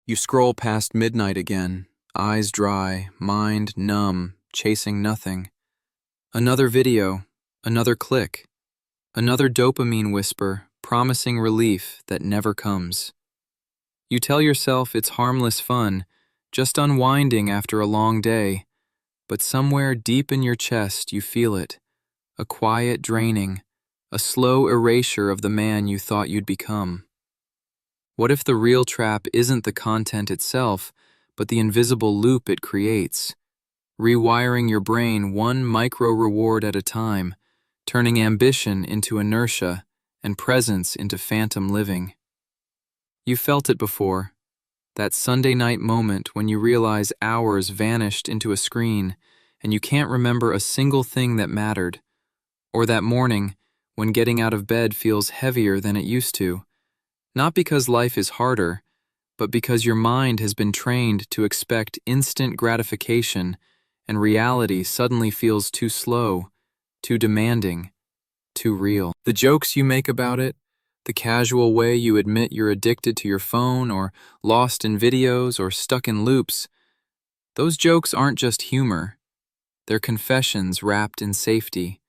You scroll past midnight again, eyes dry, mind numb, chasing nothing. Another video, another click, another dopamine whisper promising relief that never comes. You tell yourself it's harmless fun, just unwinding after a long day, but somewhere deep in your chest you feel it, a quiet draining, a slow erasure of the man you thought you'd become. What if the real trap isn't the content itself, but the invisible loop it creates, rewiring your brain one micro-reward at a time, turning ambition into inertia and presence into phantom living? You felt it before, that Sunday night moment when you realize hours vanished into a screen and you can't remember a single thing that mattered, or that morning when getting out of bed feels heavier than it used to, not because life is harder, but because your mind has been trained to expect instant gratification and reality suddenly feels too slow, too demanding, too real. The jokes you make about it, the casual way you admit you're addicted to your phone or lost in videos or stuck in loops, those jokes aren't just humor. They're confessions wrapped in safety,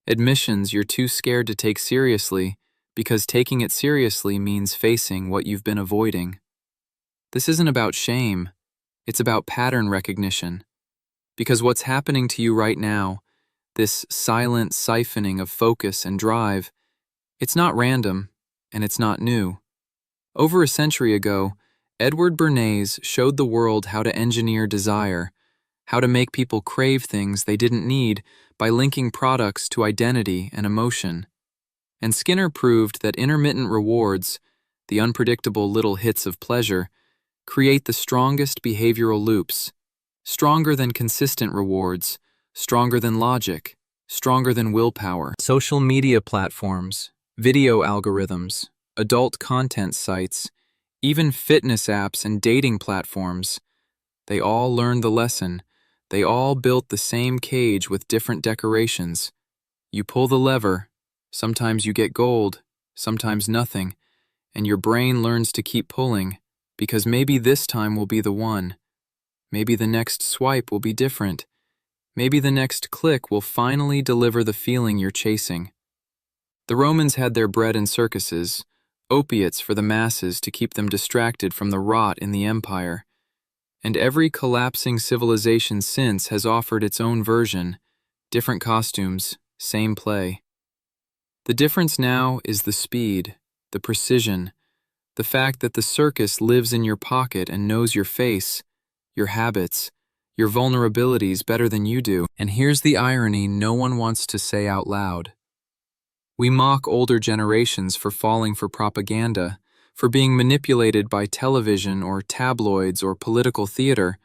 admissions you're too scared to take seriously because taking it seriously means facing what you've been avoiding. This isn't about shame, it's about pattern recognition. Because what's happening to you right now, this silent siphoning of focus and drive, it's not random, and it's not new. Over a century ago, Edward Bernays showed the world how to engineer desire, how to make people crave things they didn't need by linking products to identity and emotion. And Skinner proved that intermittent rewards, the unpredictable little hits of pleasure, create the strongest behavioral loops, stronger than consistent rewards, stronger than logic, stronger than willpower. Social media platforms, video algorithms, adult content sites, even fitness apps and dating platforms, they all learned the lesson. They all built the same cage with different decorations. You pull the lever, sometimes you get gold, sometimes nothing, and your brain learns to keep pulling, because maybe this time will be the one. Maybe the next swipe will be different. Maybe the next click will finally deliver the feeling you're chasing. The Romans had their bread in circuses, opiates for the masses to keep them distracted from the rot in the empire. And every collapsing civilization since has offered its own version, different costumes, same play. The difference now is the speed, the precision, the fact that the circus lives in your pocket and knows your face, your habits, your vulnerabilities better than you do. And here's the irony no one wants to say out loud. We mock older generations for falling for propaganda, for being manipulated by television or tabloids or political theater,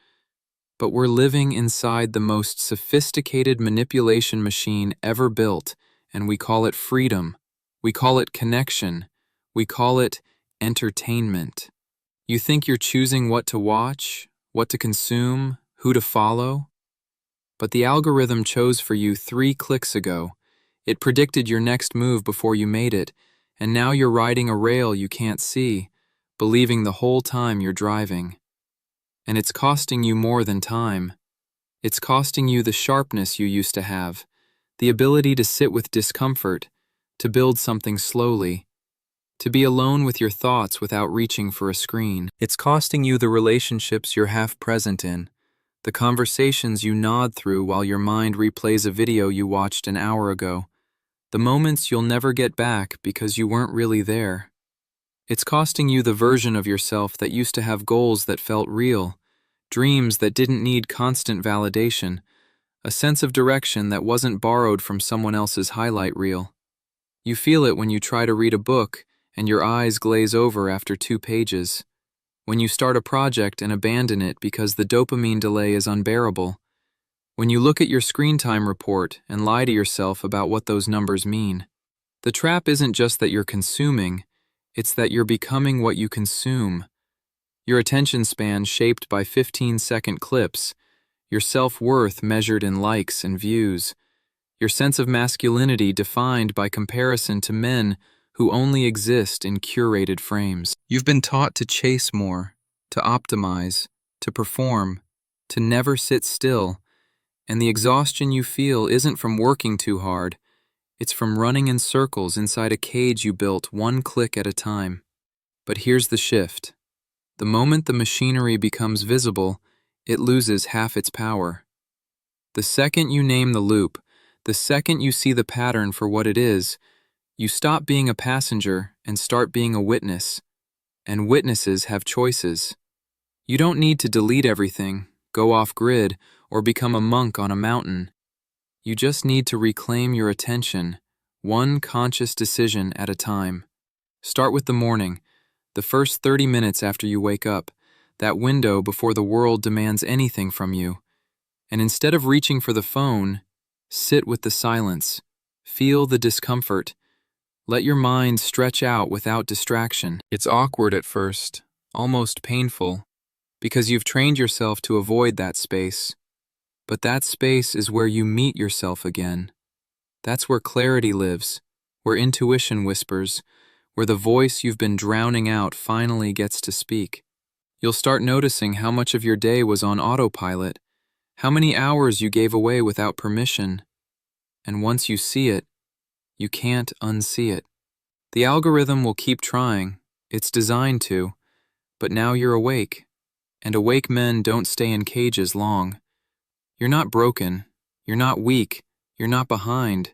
but we're living inside the most sophisticated manipulation machine ever built, and we call it freedom, we call it connection, we call it entertainment. You think you're choosing what to watch, what to consume, who to follow? But the algorithm chose for you 3 clicks ago. It predicted your next move before you made it, and now you're riding a rail you can't see, believing the whole time you're driving. And it's costing you more than time. It's costing you the sharpness you used to have, the ability to sit with discomfort, to build something slowly, to be alone with your thoughts without reaching for a screen. It's costing you the relationships you're half present in, the conversations you nod through while your mind replays a video you watched an hour ago, the moments you'll never get back because you weren't really there. It's costing you the version of yourself that used to have goals that felt real, dreams that didn't need constant validation, a sense of direction that wasn't borrowed from someone else's highlight reel. You feel it when you try to read a book and your eyes glaze over after 2 pages, when you start a project and abandon it because the dopamine delay is unbearable, when you look at your screen time report and lie to yourself about what those numbers mean. The trap isn't just that you're consuming, it's that you're becoming what you consume. Your attention span shaped by 15-second clips, your self-worth measured in likes and views, your sense of masculinity defined by comparison to men who only exist in curated frames. You've been taught to chase more, to optimize, to perform, to never sit still. And the exhaustion you feel isn't from working too hard. It's from running in circles inside a cage you built one click at a time. But here's the shift. The moment the machinery becomes visible, it loses half its power. The second you name the loop, the second you see the pattern for what it is, you stop being a passenger and start being a witness. And witnesses have choices. You don't need to delete everything, go off grid, or become a monk on a mountain. You just need to reclaim your attention, one conscious decision at a time. Start with the morning, the first 30 minutes after you wake up, that window before the world demands anything from you. And instead of reaching for the phone, sit with the silence, feel the discomfort. Let your mind stretch out without distraction. It's awkward at first, almost painful, because you've trained yourself to avoid that space. But that space is where you meet yourself again. That's where clarity lives, where intuition whispers, where the voice you've been drowning out finally gets to speak. You'll start noticing how much of your day was on autopilot, how many hours you gave away without permission. And once you see it, you can't unsee it. The algorithm will keep trying, it's designed to, but now you're awake, and awake men don't stay in cages long. You're not broken, you're not weak, you're not behind.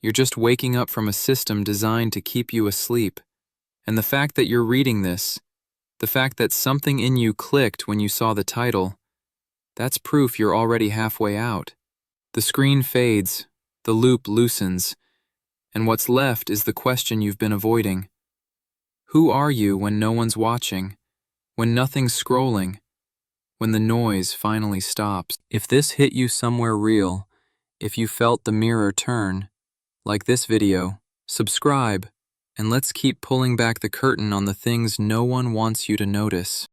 You're just waking up from a system designed to keep you asleep. And the fact that you're reading this, the fact that something in you clicked when you saw the title, that's proof you're already halfway out. The screen fades, the loop loosens, and what's left is the question you've been avoiding. Who are you when no one's watching, when nothing's scrolling, when the noise finally stops? If this hit you somewhere real, if you felt the mirror turn, like this video, subscribe, and let's keep pulling back the curtain on the things no one wants you to notice.